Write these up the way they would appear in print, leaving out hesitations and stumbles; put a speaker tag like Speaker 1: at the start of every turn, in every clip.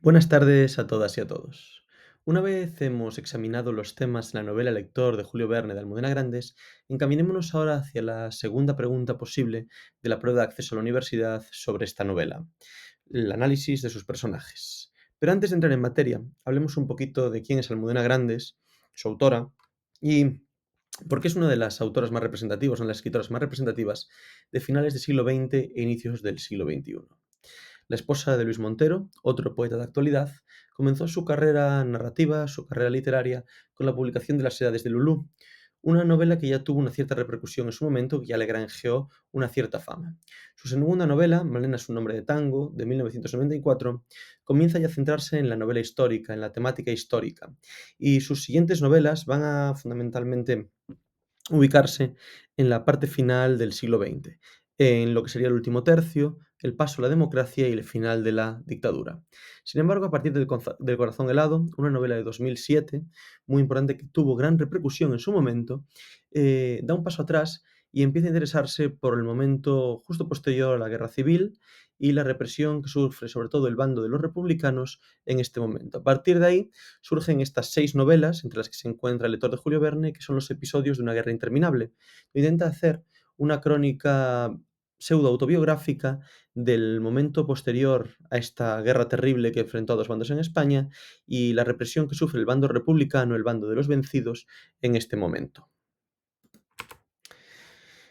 Speaker 1: Buenas tardes a todas y a todos. Una vez hemos examinado los temas en la novela Lector de Julio Verne de Almudena Grandes, encaminémonos ahora hacia la segunda pregunta posible de la prueba de acceso a la universidad sobre esta novela, el análisis de sus personajes. Pero antes de entrar en materia, hablemos un poquito de quién es Almudena Grandes, su autora, y por qué es una de las autoras más representativas, una de las escritoras más representativas de finales del siglo XX e inicios del siglo XXI. La esposa de Luis Montero, otro poeta de actualidad, comenzó su carrera narrativa, su carrera literaria, con la publicación de Las Edades de Lulú, una novela que ya tuvo una cierta repercusión en su momento, que ya le granjeó una cierta fama. Su segunda novela, Malena es un nombre de tango, de 1994, comienza ya a centrarse en la novela histórica, en la temática histórica, y sus siguientes novelas van a fundamentalmente ubicarse en la parte final del siglo XX, en lo que sería el último tercio, el paso a la democracia y el final de la dictadura. Sin embargo, a partir del Corazón helado, una novela de 2007, muy importante que tuvo gran repercusión en su momento, da un paso atrás y empieza a interesarse por el momento justo posterior a la guerra civil y la represión que sufre sobre todo el bando de los republicanos en este momento. A partir de ahí surgen estas 6 novelas, entre las que se encuentra El lector de Julio Verne, que son los episodios de una guerra interminable. Intenta hacer una crónica pseudo-autobiográfica del momento posterior a esta guerra terrible que enfrentó a dos bandos en España y la represión que sufre el bando republicano, el bando de los vencidos, en este momento.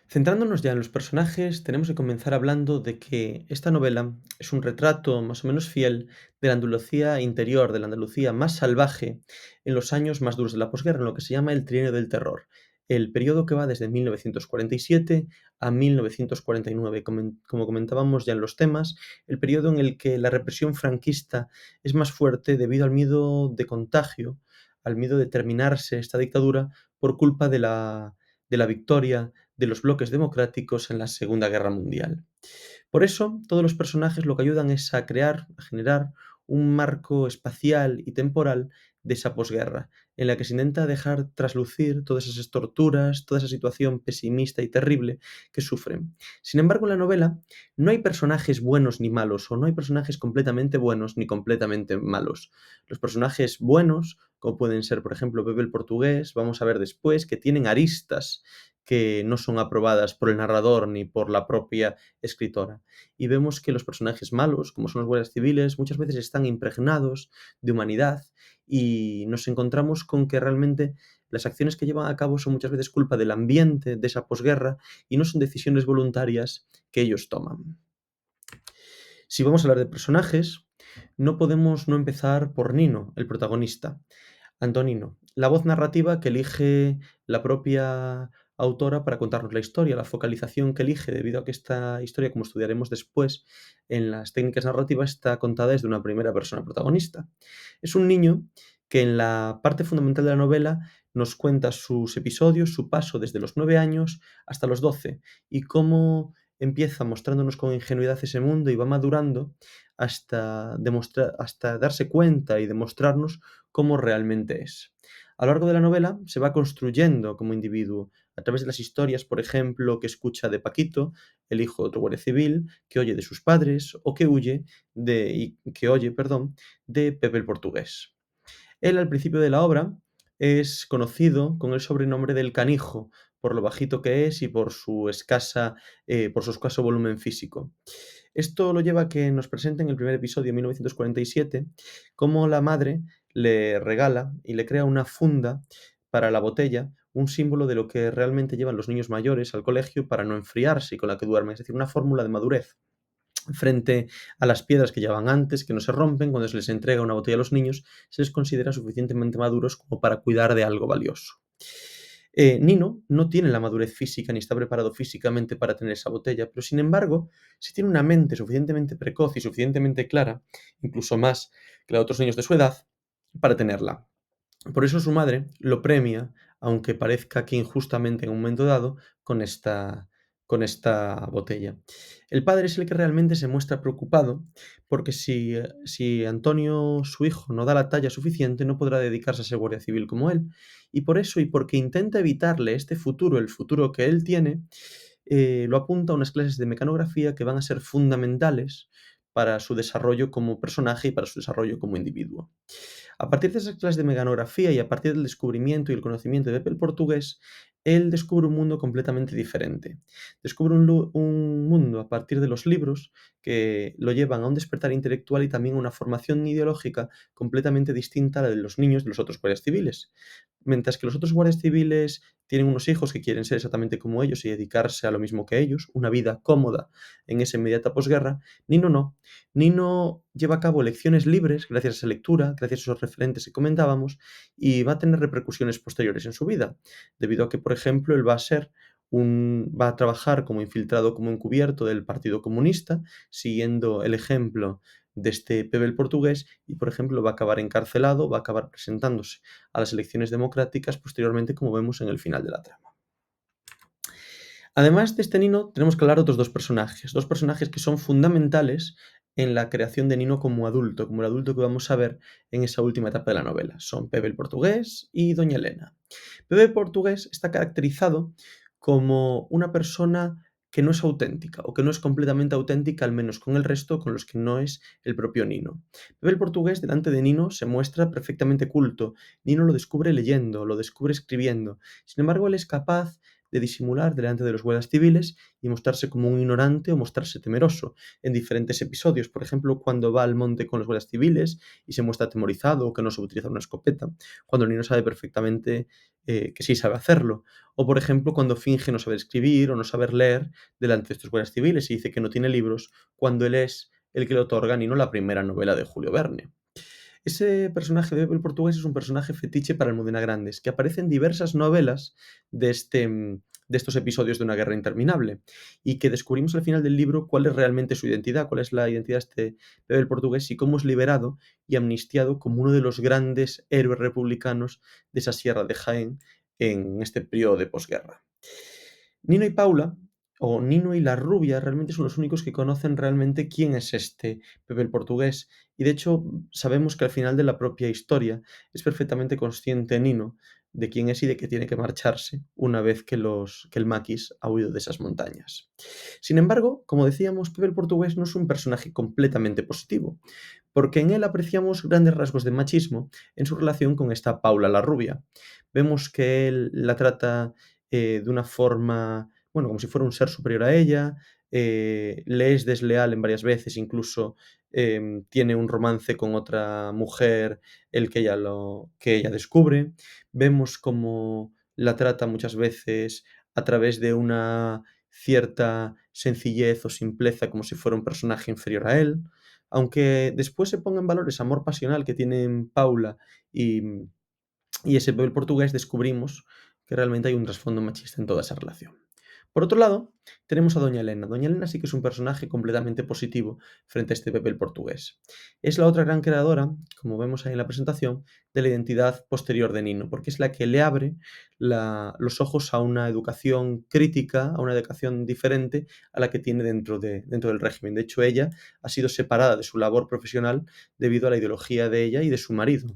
Speaker 1: Centrándonos ya en los personajes, tenemos que comenzar hablando de que esta novela es un retrato más o menos fiel de la Andalucía interior, de la Andalucía más salvaje en los años más duros de la posguerra, en lo que se llama el Trienio del Terror, el periodo que va desde 1947 a 1949. Como comentábamos ya en los temas, el periodo en el que la represión franquista es más fuerte debido al miedo de contagio, al miedo de terminarse esta dictadura por culpa de la victoria de los bloques democráticos en la Segunda Guerra Mundial. Por eso, todos los personajes lo que ayudan es a crear, a generar un marco espacial y temporal de esa posguerra, en la que se intenta dejar traslucir todas esas torturas, toda esa situación pesimista y terrible que sufren. Sin embargo, en la novela no hay personajes buenos ni malos, o no hay personajes completamente buenos ni completamente malos. Los personajes buenos, como pueden ser, por ejemplo, Pepe el Portugués, vamos a ver después que tienen aristas que no son aprobadas por el narrador ni por la propia escritora. Y vemos que los personajes malos, como son los guardias civiles, muchas veces están impregnados de humanidad y nos encontramos con que realmente las acciones que llevan a cabo son muchas veces culpa del ambiente, de esa posguerra, y no son decisiones voluntarias que ellos toman. Si vamos a hablar de personajes, no podemos no empezar por Nino, el protagonista. Antonino, la voz narrativa que elige la propia autora para contarnos la historia, la focalización que elige, debido a que esta historia, como estudiaremos después en las técnicas narrativas, está contada desde una primera persona protagonista. Es un niño que en la parte fundamental de la novela nos cuenta sus episodios, su paso desde los 9 años hasta los 12 y cómo empieza mostrándonos con ingenuidad ese mundo y va madurando hasta darse cuenta y demostrarnos cómo realmente es. A lo largo de la novela se va construyendo como individuo a través de las historias, por ejemplo, que escucha de Paquito, el hijo de otro guardia civil, que oye de sus padres o que que oye, perdón, de Pepe el Portugués. Él, al principio de la obra, es conocido con el sobrenombre del Canijo, por lo bajito que es y por su escaso volumen físico. Esto lo lleva a que nos presenten en el primer episodio, en 1947, cómo la madre le regala y le crea una funda para la botella, un símbolo de lo que realmente llevan los niños mayores al colegio para no enfriarse y con la que duermen, es decir, una fórmula de madurez frente a las piedras que llevaban antes, que no se rompen. Cuando se les entrega una botella a los niños, se les considera suficientemente maduros como para cuidar de algo valioso. Nino no tiene la madurez física ni está preparado físicamente para tener esa botella, pero sin embargo, sí tiene una mente suficientemente precoz y suficientemente clara, incluso más que la de otros niños de su edad, para tenerla. Por eso su madre lo premia, aunque parezca que injustamente en un momento dado, con esta botella. El padre es el que realmente se muestra preocupado, porque si Antonio, su hijo, no da la talla suficiente, no podrá dedicarse a ser guardia civil como él. Y por eso, y porque intenta evitarle este futuro, el futuro que él tiene, lo apunta a unas clases de mecanografía que van a ser fundamentales para su desarrollo como personaje y para su desarrollo como individuo. A partir de esas clases de mecanografía y a partir del descubrimiento y el conocimiento de Pepe el Portugués, él descubre un mundo completamente diferente. Descubre un mundo a partir de los libros que lo llevan a un despertar intelectual y también a una formación ideológica completamente distinta a la de los niños de los otros guardias civiles. Mientras que los otros guardias civiles tienen unos hijos que quieren ser exactamente como ellos y dedicarse a lo mismo que ellos, una vida cómoda en esa inmediata posguerra, Nino no. Nino lleva a cabo elecciones libres gracias a esa lectura, gracias a esos referentes que comentábamos, y va a tener repercusiones posteriores en su vida, debido a que, por ejemplo, él va a trabajar como infiltrado, como encubierto del Partido Comunista, siguiendo el ejemplo de este Pepe el Portugués, y, por ejemplo, va a acabar encarcelado, va a acabar presentándose a las elecciones democráticas posteriormente, como vemos en el final de la trama. Además de este Nino, tenemos que hablar de otros dos personajes que son fundamentales en la creación de Nino como adulto, como el adulto que vamos a ver en esa última etapa de la novela. Son Pepe el Portugués y Doña Elena. Pepe el Portugués está caracterizado como una persona que no es auténtica o que no es completamente auténtica, al menos con el resto, con los que no es el propio Nino. Pepe el Portugués delante de Nino se muestra perfectamente culto. Nino lo descubre leyendo, lo descubre escribiendo. Sin embargo, él es capaz de disimular delante de los guardias civiles y mostrarse como un ignorante o mostrarse temeroso en diferentes episodios. Por ejemplo, cuando va al monte con los guardias civiles y se muestra atemorizado o que no sabe utilizar una escopeta, cuando el niño sabe perfectamente que sí sabe hacerlo. O, por ejemplo, cuando finge no saber escribir o no saber leer delante de estos guardias civiles y dice que no tiene libros, cuando él es el que le otorga a Nino la primera novela de Julio Verne. Ese personaje de Pepe el Portugués es un personaje fetiche para Almudena Grandes, que aparece en diversas novelas de estos episodios de una guerra interminable, y que descubrimos al final del libro cuál es realmente su identidad, cuál es la identidad de este Pepe el Portugués y cómo es liberado y amnistiado como uno de los grandes héroes republicanos de esa sierra de Jaén en este periodo de posguerra. Nino y Paula, o Nino y la rubia, realmente son los únicos que conocen realmente quién es este Pepe el Portugués. Y de hecho, sabemos que al final de la propia historia es perfectamente consciente Nino de quién es y de que tiene que marcharse una vez que el maquis ha huido de esas montañas. Sin embargo, como decíamos, Pepe el Portugués no es un personaje completamente positivo, porque en él apreciamos grandes rasgos de machismo en su relación con esta Paula la rubia. Vemos que él la trata de una forma, bueno, como si fuera un ser superior a ella, le es desleal en varias veces, incluso tiene un romance con otra mujer, el que ella descubre. Vemos cómo la trata muchas veces a través de una cierta sencillez o simpleza, como si fuera un personaje inferior a él. Aunque después se ponga en valor ese amor pasional que tienen Paula y, y ese Pepe el Portugués, descubrimos que realmente hay un trasfondo machista en toda esa relación. Por otro lado, tenemos a Doña Elena. Doña Elena sí que es un personaje completamente positivo frente a este Pepe el Portugués. Es la otra gran creadora, como vemos ahí en la presentación, de la identidad posterior de Nino, porque es la que le abre los ojos a una educación crítica, a una educación diferente a la que tiene dentro del régimen. De hecho, ella ha sido separada de su labor profesional debido a la ideología de ella y de su marido.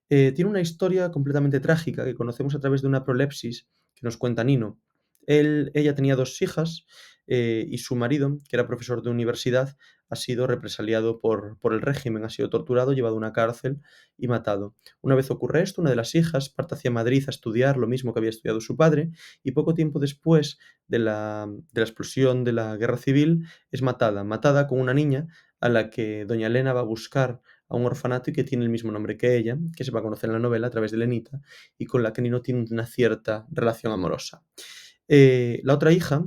Speaker 1: Tiene una historia completamente trágica que conocemos a través de una prolepsis que nos cuenta Nino. Ella tenía dos hijas y su marido, que era profesor de universidad, ha sido represaliado por el régimen, ha sido torturado, llevado a una cárcel y matado. Una vez ocurre esto, una de las hijas parte hacia Madrid a estudiar lo mismo que había estudiado su padre y poco tiempo después de la explosión de la guerra civil es matada con una niña a la que doña Elena va a buscar a un orfanato y que tiene el mismo nombre que ella, que se va a conocer en la novela a través de Lenita, y con la que Nino tiene una cierta relación amorosa. La otra hija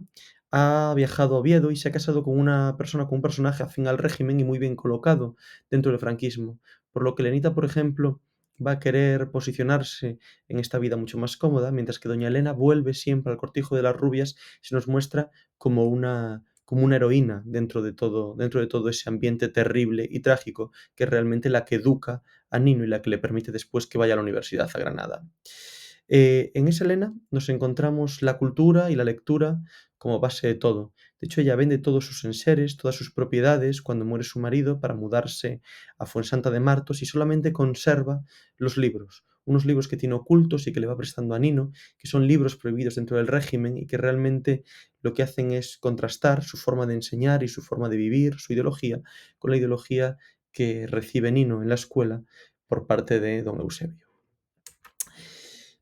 Speaker 1: ha viajado a Oviedo y se ha casado con una persona, con un personaje afín al régimen y muy bien colocado dentro del franquismo, por lo que Lenita, por ejemplo, va a querer posicionarse en esta vida mucho más cómoda, mientras que doña Elena vuelve siempre al cortijo de las rubias y se nos muestra como una heroína dentro de todo ese ambiente terrible y trágico, que es realmente la que educa a Nino y la que le permite después que vaya a la universidad a Granada. En esa Elena nos encontramos la cultura y la lectura como base de todo. De hecho, ella vende todos sus enseres, todas sus propiedades cuando muere su marido para mudarse a Fuensanta de Martos y solamente conserva los libros. unos libros que tiene ocultos y que le va prestando a Nino, que son libros prohibidos dentro del régimen y que realmente lo que hacen es contrastar su forma de enseñar y su forma de vivir, su ideología, con la ideología que recibe Nino en la escuela por parte de don Eusebio.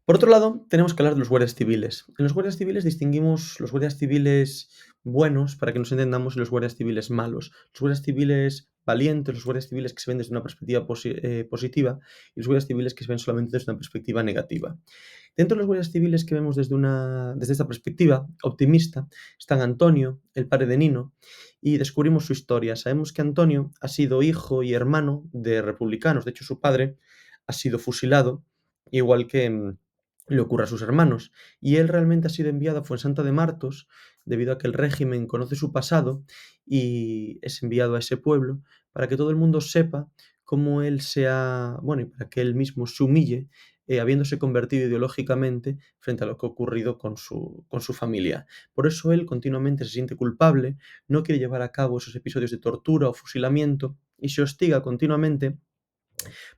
Speaker 1: Por otro lado, tenemos que hablar de los guardias civiles. En los guardias civiles distinguimos los guardias civiles buenos, para que nos entendamos, y los guardias civiles malos. Los guardias civiles valientes, los guardias civiles que se ven desde una perspectiva positiva y los guardias civiles que se ven solamente desde una perspectiva negativa. Dentro de los guardias civiles que vemos desde esta perspectiva optimista están Antonio, el padre de Nino, y descubrimos su historia. Sabemos que Antonio ha sido hijo y hermano de republicanos. De hecho, su padre ha sido fusilado, igual que le ocurre a sus hermanos. Y él realmente ha sido enviado a Fuensanta de Martos debido a que el régimen conoce su pasado y es enviado a ese pueblo para que todo el mundo sepa cómo él bueno, y para que él mismo se humille, habiéndose convertido ideológicamente frente a lo que ha ocurrido con su familia. Por eso él continuamente se siente culpable, no quiere llevar a cabo esos episodios de tortura o fusilamiento y se hostiga continuamente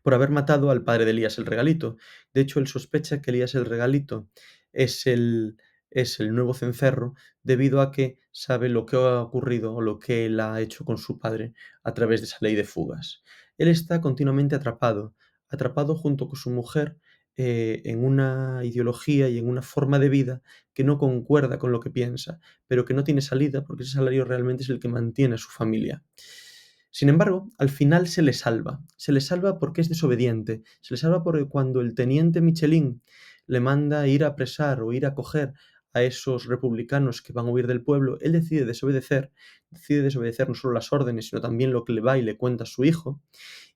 Speaker 1: por haber matado al padre de Elías el Regalito. De hecho, él sospecha que Elías el Regalito es el nuevo cencerro debido a que sabe lo que ha ocurrido o lo que él ha hecho con su padre a través de esa ley de fugas. Él está continuamente atrapado junto con su mujer en una ideología y en una forma de vida que no concuerda con lo que piensa, pero que no tiene salida porque ese salario realmente es el que mantiene a su familia. Sin embargo, al final se le salva porque es desobediente, se le salva porque cuando el teniente Michelin le manda ir a apresar o ir a coger a esos republicanos que van a huir del pueblo, él decide desobedecer no solo las órdenes, sino también lo que le va y le cuenta a su hijo,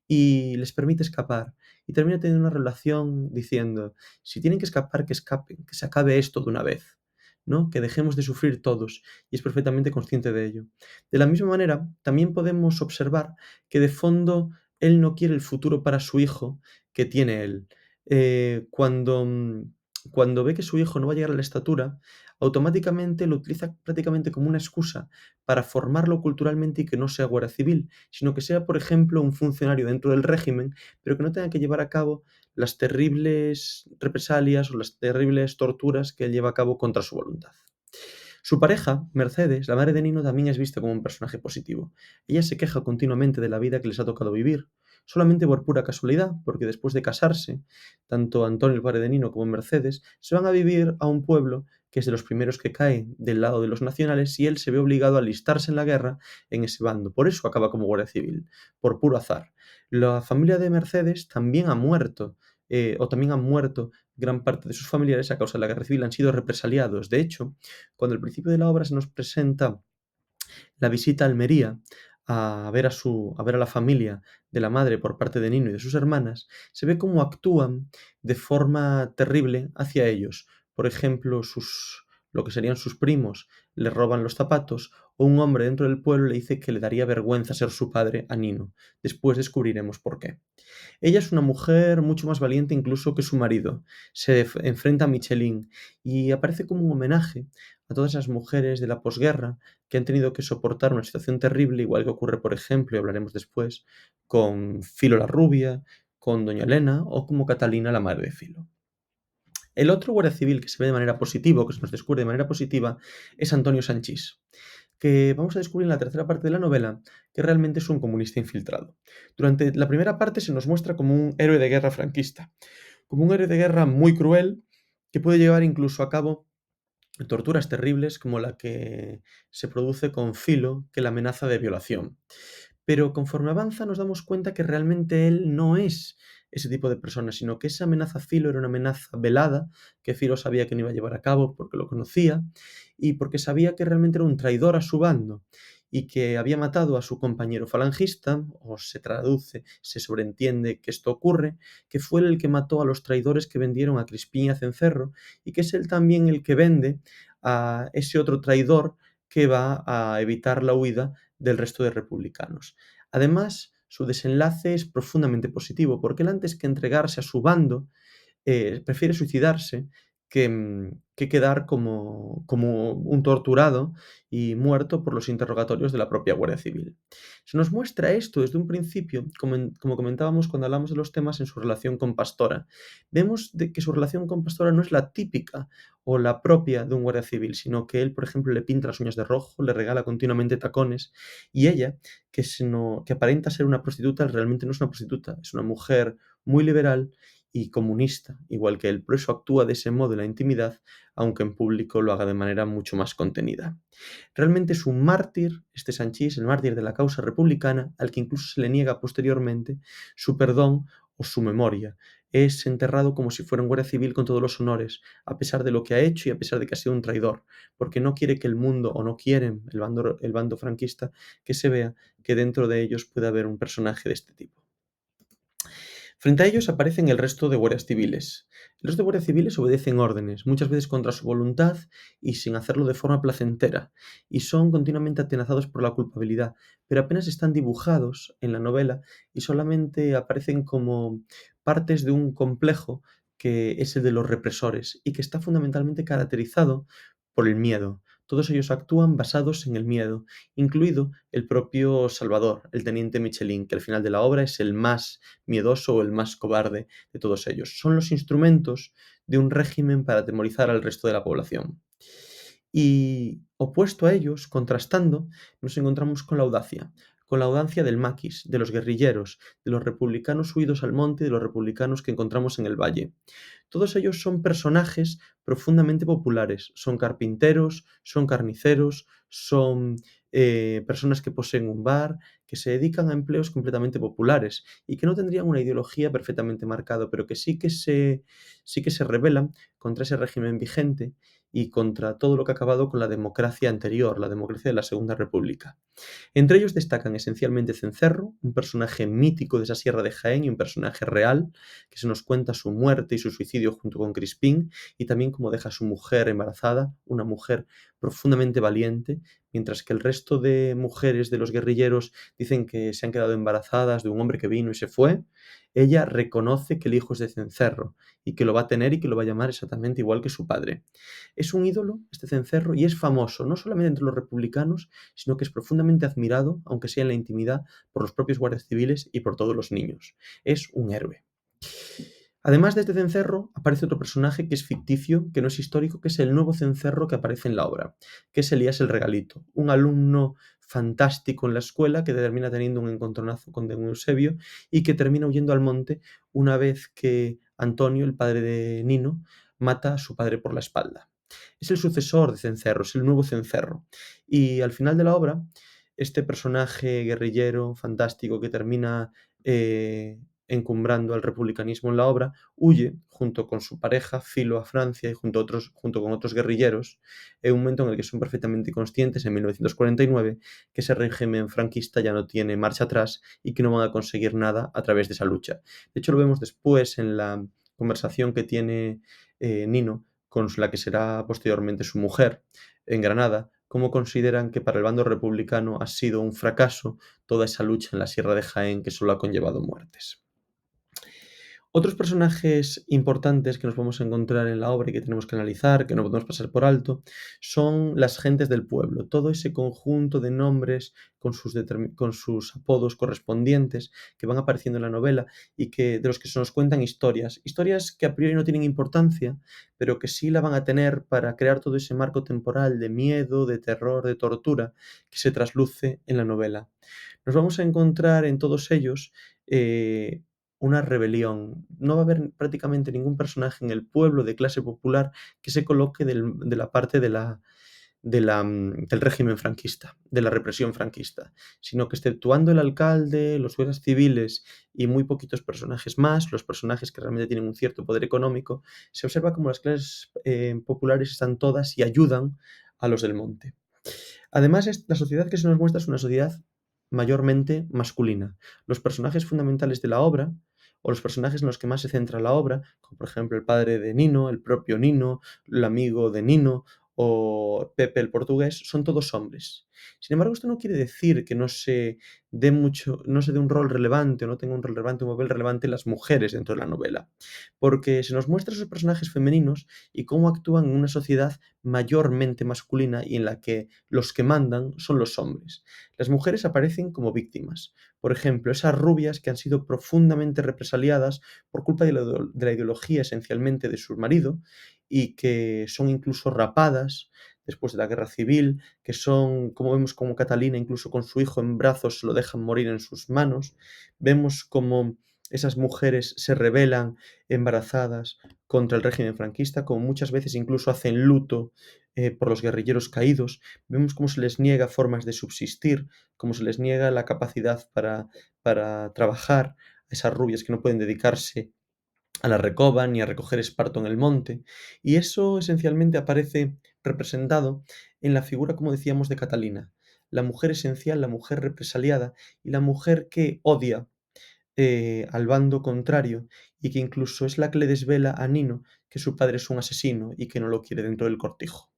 Speaker 1: y les permite escapar. Y termina teniendo una relación diciendo, si tienen que escapar, que escapen, que se acabe esto de una vez, ¿no? Que dejemos de sufrir todos, y es perfectamente consciente de ello. De la misma manera, también podemos observar que de fondo él no quiere el futuro para su hijo que tiene él. Cuando ve que su hijo no va a llegar a la estatura, automáticamente lo utiliza prácticamente como una excusa para formarlo culturalmente y que no sea guardia civil, sino que sea, por ejemplo, un funcionario dentro del régimen, pero que no tenga que llevar a cabo las terribles represalias o las terribles torturas que él lleva a cabo contra su voluntad. Su pareja, Mercedes, la madre de Nino, también es vista como un personaje positivo. Ella se queja continuamente de la vida que les ha tocado vivir, solamente por pura casualidad, porque después de casarse, tanto Antonio, el padre de Nino, como Mercedes, se van a vivir a un pueblo que es de los primeros que cae del lado de los nacionales y él se ve obligado a alistarse en la guerra en ese bando. Por eso acaba como guardia civil, por puro azar. La familia de Mercedes también ha muerto, o también han muerto gran parte de sus familiares a causa de la guerra civil, han sido represaliados. De hecho, cuando al principio de la obra se nos presenta la visita a Almería a ver a la familia de la madre por parte de Nino y de sus hermanas, se ve cómo actúan de forma terrible hacia ellos. Por ejemplo, lo que serían sus primos le roban los zapatos o un hombre dentro del pueblo le dice que le daría vergüenza ser su padre a Nino. Después descubriremos por qué. Ella es una mujer mucho más valiente incluso que su marido. Enfrenta a Michelin y aparece como un homenaje a todas esas mujeres de la posguerra que han tenido que soportar una situación terrible, igual que ocurre, por ejemplo, y hablaremos después, con Filo la rubia, con Doña Elena o como Catalina, la madre de Filo. El otro guardia civil que se ve de manera positiva, o que se nos descubre de manera positiva, es Antonio Sanchís, que vamos a descubrir en la tercera parte de la novela que realmente es un comunista infiltrado. Durante la primera parte se nos muestra como un héroe de guerra franquista, como un héroe de guerra muy cruel que puede llevar incluso a cabo torturas terribles como la que se produce con Filo, que la amenaza de violación. Pero conforme avanza nos damos cuenta que realmente él no es ese tipo de persona, sino que esa amenaza a Filo era una amenaza velada, que Filo sabía que no iba a llevar a cabo porque lo conocía y porque sabía que realmente era un traidor a su bando y que había matado a su compañero falangista, o se traduce, se sobreentiende que esto ocurre, que fue él el que mató a los traidores que vendieron a Crispín y a Cencerro y que es él también el que vende a ese otro traidor que va a evitar la huida del resto de republicanos. Además, su desenlace es profundamente positivo, porque él antes que entregarse a su bando, prefiere suicidarse que quedar como un torturado y muerto por los interrogatorios de la propia Guardia Civil. Se nos muestra esto desde un principio, como comentábamos cuando hablamos de los temas en su relación con Pastora. Vemos de que su relación con Pastora no es la típica o la propia de un guardia civil, sino que él, por ejemplo, le pinta las uñas de rojo, le regala continuamente tacones, y ella, que aparenta ser una prostituta, realmente no es una prostituta, es una mujer muy liberal y comunista, igual que él. Por eso actúa de ese modo en la intimidad, aunque en público lo haga de manera mucho más contenida. Realmente es un mártir, este Sanchís, el mártir de la causa republicana, al que incluso se le niega posteriormente su perdón o su memoria. Es enterrado como si fuera un guardia civil con todos los honores, a pesar de lo que ha hecho y a pesar de que ha sido un traidor, porque no quiere que el mundo, o no quieren el bando franquista, que se vea que dentro de ellos puede haber un personaje de este tipo. Frente a ellos aparecen el resto de guardias civiles. El resto de guardias civiles obedecen órdenes, muchas veces contra su voluntad y sin hacerlo de forma placentera, y son continuamente atenazados por la culpabilidad, pero apenas están dibujados en la novela y solamente aparecen como partes de un complejo que es el de los represores y que está fundamentalmente caracterizado por el miedo. Todos ellos actúan basados en el miedo, incluido el propio Salvador, el teniente Michelin, que al final de la obra es el más miedoso o el más cobarde de todos ellos. Son los instrumentos de un régimen para atemorizar al resto de la población. Y opuesto a ellos, contrastando, nos encontramos con la audacia del maquis, de los guerrilleros, de los republicanos huidos al monte, de los republicanos que encontramos en el valle. Todos ellos son personajes profundamente populares, son carpinteros, son carniceros, son personas que poseen un bar, que se dedican a empleos completamente populares y que no tendrían una ideología perfectamente marcada, pero que sí que se rebelan contra ese régimen vigente y contra todo lo que ha acabado con la democracia anterior, la democracia de la Segunda República. Entre ellos destacan esencialmente Cencerro, un personaje mítico de esa sierra de Jaén y un personaje real, que se nos cuenta su muerte y su suicidio junto con Crispín, y también cómo deja a su mujer embarazada, una mujer profundamente valiente, mientras que el resto de mujeres de los guerrilleros dicen que se han quedado embarazadas de un hombre que vino y se fue. Ella reconoce que el hijo es de Cencerro y que lo va a tener y que lo va a llamar exactamente igual que su padre. Es un ídolo, este Cencerro, y es famoso, no solamente entre los republicanos, sino que es profundamente admirado, aunque sea en la intimidad, por los propios guardias civiles y por todos los niños. Es un héroe. Además de este cencerro, aparece otro personaje que es ficticio, que no es histórico, que es el nuevo cencerro que aparece en la obra, que es Elías el Regalito, un alumno fantástico en la escuela que termina teniendo un encontronazo con don Eusebio y que termina huyendo al monte una vez que Antonio, el padre de Nino, mata a su padre por la espalda. Es el sucesor de Cencerro, es el nuevo Cencerro. Y al final de la obra, este personaje guerrillero, fantástico, que termina encumbrando al republicanismo en la obra, huye junto con su pareja, Filo, a Francia y junto con otros guerrilleros, en un momento en el que son perfectamente conscientes, en 1949, que ese régimen franquista ya no tiene marcha atrás y que no van a conseguir nada a través de esa lucha. De hecho, lo vemos después en la conversación que tiene Nino con la que será posteriormente su mujer en Granada, cómo consideran que para el bando republicano ha sido un fracaso toda esa lucha en la Sierra de Jaén que solo ha conllevado muertes. Otros personajes importantes que nos vamos a encontrar en la obra y que tenemos que analizar, que no podemos pasar por alto, son las gentes del pueblo, todo ese conjunto de nombres con sus apodos correspondientes que van apareciendo en la novela y de los que se nos cuentan historias, historias que a priori no tienen importancia, pero que sí la van a tener para crear todo ese marco temporal de miedo, de terror, de tortura que se trasluce en la novela. Nos vamos a encontrar en todos ellos eh, una rebelión. No va a haber prácticamente ningún personaje en el pueblo de clase popular que se coloque de la parte del régimen franquista, de la represión franquista, sino que exceptuando el alcalde, los guardias civiles y muy poquitos personajes más, los personajes que realmente tienen un cierto poder económico, se observa como las clases populares están todas y ayudan a los del monte. Además, la sociedad que se nos muestra es una sociedad mayormente masculina. Los personajes fundamentales de la obra, o los personajes en los que más se centra la obra, como por ejemplo el padre de Nino, el propio Nino, el amigo de Nino, o Pepe el portugués son todos hombres. Sin embargo, esto no quiere decir que no se dé un rol relevante o no tenga un rol relevante, un papel relevante las mujeres dentro de la novela, porque se nos muestra esos personajes femeninos y cómo actúan en una sociedad mayormente masculina y en la que los que mandan son los hombres. Las mujeres aparecen como víctimas. Por ejemplo, esas rubias que han sido profundamente represaliadas por culpa de la ideología esencialmente de su marido y que son incluso rapadas después de la guerra civil, que son, como vemos como Catalina, incluso con su hijo en brazos, lo dejan morir en sus manos. Vemos como esas mujeres se rebelan embarazadas contra el régimen franquista, como muchas veces incluso hacen luto por los guerrilleros caídos. Vemos cómo se les niega formas de subsistir, cómo se les niega la capacidad para trabajar, a esas rubias que no pueden dedicarse a la recoba ni a recoger esparto en el monte. Y eso esencialmente aparece representado en la figura, como decíamos, de Catalina, la mujer esencial, la mujer represaliada y la mujer que odia al bando contrario y que incluso es la que le desvela a Nino que su padre es un asesino y que no lo quiere dentro del cortijo.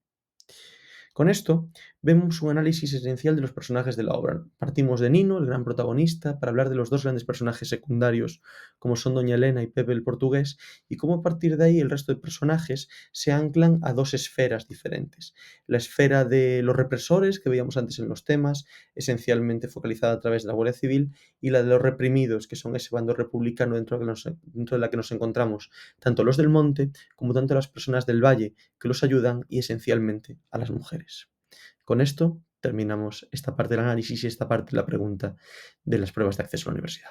Speaker 1: Con esto vemos un análisis esencial de los personajes de la obra. Partimos de Nino, el gran protagonista, para hablar de los dos grandes personajes secundarios, como son Doña Elena y Pepe el portugués, y cómo a partir de ahí el resto de personajes se anclan a dos esferas diferentes. La esfera de los represores, que veíamos antes en los temas, esencialmente focalizada a través de la Guardia Civil, y la de los reprimidos, que son ese bando republicano dentro de la que nos encontramos, tanto los del monte como tanto las personas del valle, que los ayudan y esencialmente a las mujeres. Con esto terminamos esta parte del análisis y esta parte de la pregunta de las pruebas de acceso a la universidad.